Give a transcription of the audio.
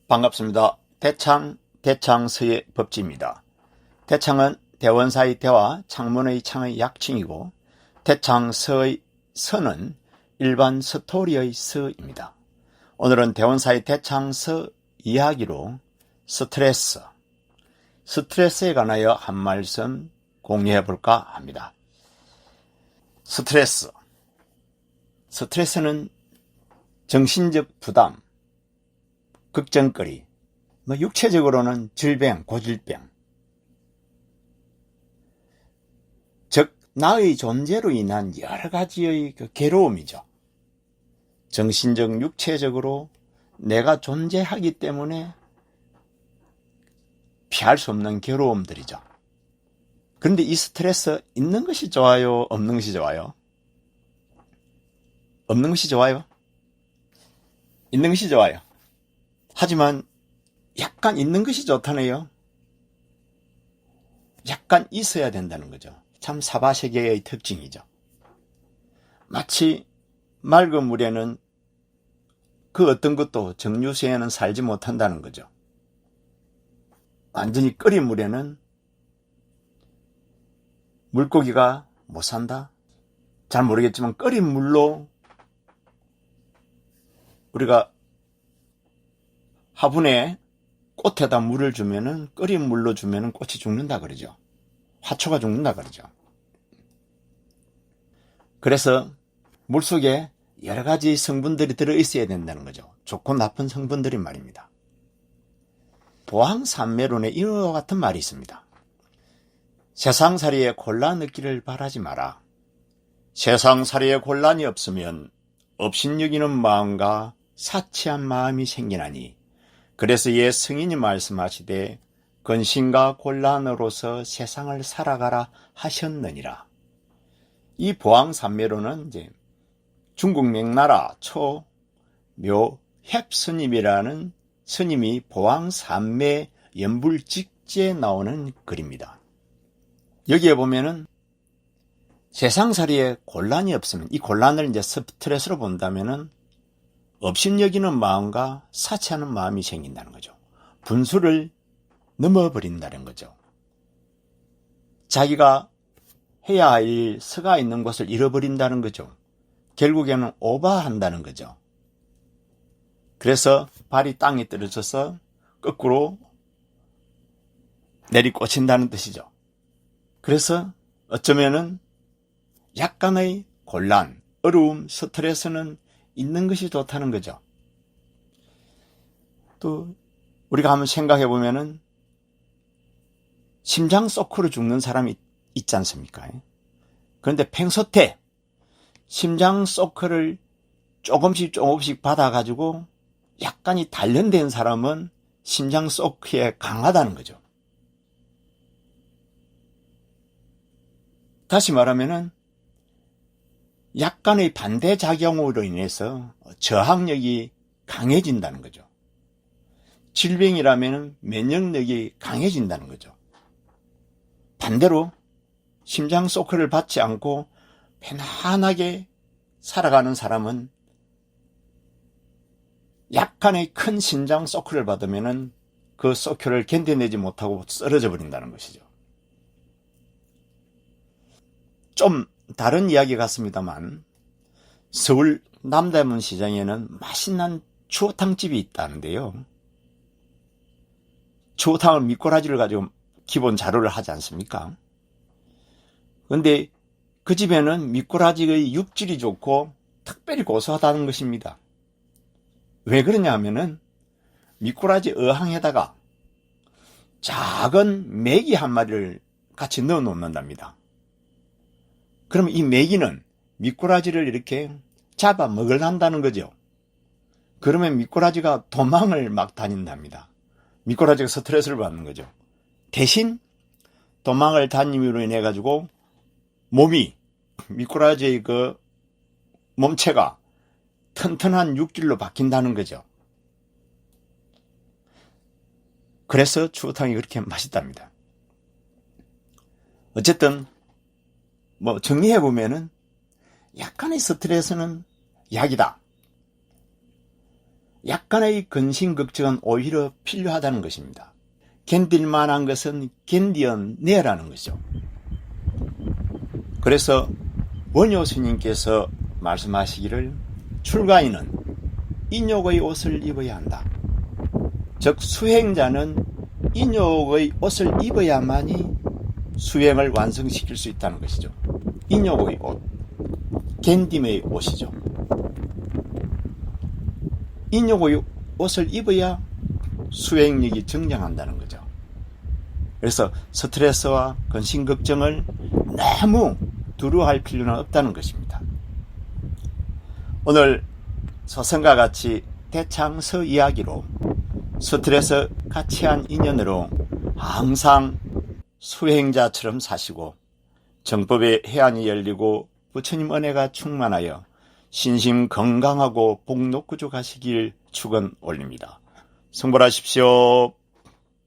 반갑습니다. 대창서의 법지입니다. 대창은 대원사의 대와 창문의 창의 약칭이고 대창서의 서는 일반 스토리의 서입니다. 오늘은 대원사의 대창서 이야기로 스트레스에 관하여 한 말씀 공유해 볼까 합니다. 스트레스는 정신적 부담, 걱정거리, 육체적으로는 질병, 고질병, 즉 나의 존재로 인한 여러 가지의 괴로움이죠. 정신적, 육체적으로 내가 존재하기 때문에 피할 수 없는 괴로움들이죠. 그런데 이 스트레스 있는 것이 좋아요? 없는 것이 좋아요? 없는 것이 좋아요? 있는 것이 좋아요. 하지만 약간 있는 것이 좋다네요. 약간 있어야 된다는 거죠. 참 사바세계의 특징이죠. 마치 맑은 물에는 그 어떤 것도 정류수에는 살지 못한다는 거죠. 완전히 끓인 물에는 물고기가 못 산다? 잘 모르겠지만 끓인 물로 우리가 화분에 꽃에다 물을 주면은 끓인 물로 주면은 꽃이 죽는다 그러죠. 화초가 죽는다 그러죠. 그래서 물속에 여러 가지 성분들이 들어있어야 된다는 거죠. 좋고 나쁜 성분들이 말입니다. 보항산매론에 이와 같은 말이 있습니다. 세상살이에 곤란 얻기를 바라지 마라. 세상살이에 곤란이 없으면 업신여기는 마음과 사치한 마음이 생기나니 그래서 옛 성인이 말씀하시되 근심과 곤란으로서 세상을 살아가라 하셨느니라. 이 보항산매론은 이제 중국 명나라 초묘헵 스님이라는 스님이 보항산매 연불직지에 나오는 글입니다. 여기에 보면은 세상살이에 곤란이 없으면 이 곤란을 이제 스트레스로 본다면은 업신여기는 마음과 사치하는 마음이 생긴다는 거죠. 분수를 넘어버린다는 거죠. 자기가 해야 할 서가 있는 곳을 잃어버린다는 거죠. 결국에는 오버한다는 거죠. 그래서 발이 땅에 떨어져서 거꾸로 내리꽂힌다는 뜻이죠. 그래서 어쩌면은 약간의 곤란, 어려움, 스트레스는 있는 것이 좋다는 거죠. 또 우리가 한번 생각해 보면은 심장 소크로 죽는 사람이 있지 않습니까? 그런데 평소때 심장 소크를 조금씩 받아가지고 약간이 단련된 사람은 심장 소크에 강하다는 거죠. 다시 말하면은 약간의 반대작용으로 인해서 저항력이 강해진다는 거죠. 질병이라면 면역력이 강해진다는 거죠. 반대로 심장 소크를 받지 않고 편안하게 살아가는 사람은 약간의 큰 심장 소크를 받으면 그 소크를 견뎌내지 못하고 쓰러져 버린다는 것이죠. 좀 다른 이야기 같습니다만 서울 남대문 시장에는 맛있는 추어탕집이 있다는데요. 추어탕을 미꾸라지를 가지고 기본 자료를 하지 않습니까? 그런데 그 집에는 미꾸라지의 육질이 좋고 특별히 고소하다는 것입니다. 왜 그러냐 하면은 미꾸라지 어항에다가 작은 메기 한 마리를 같이 넣어 놓는답니다. 그러면 이 메기는 미꾸라지를 이렇게 잡아 먹으려한다는 거죠. 그러면 미꾸라지가 도망을 막 다닌답니다. 미꾸라지가 스트레스를 받는 거죠. 대신 도망을 다님으로 인해 가지고 미꾸라지의 그 몸체가 튼튼한 육질로 바뀐다는 거죠. 그래서 추어탕이 그렇게 맛있답니다. 어쨌든 정리해 보면은 약간의 스트레스는 약이다. 약간의 근심 걱정은 오히려 필요하다는 것입니다. 견딜 만한 것은 견디어내라는 것이죠. 그래서 원효 스님께서 말씀하시기를 출가인은 인욕의 옷을 입어야 한다. 즉 수행자는 인욕의 옷을 입어야만이 수행을 완성시킬 수 있다는 것이죠. 인욕의 옷, 견딤의 옷이죠. 인욕의 옷을 입어야 수행력이 정장한다는 거죠. 그래서 스트레스와 근심 걱정을 너무 두려워할 필요는 없다는 것입니다. 오늘 서성과 같이 대창서 이야기로 스트레스 가치한 인연으로 항상 수행자처럼 사시고 정법의 해안이 열리고 부처님 은혜가 충만하여 신심 건강하고 복 높고 가시길 축원 올립니다. 성불하십시오.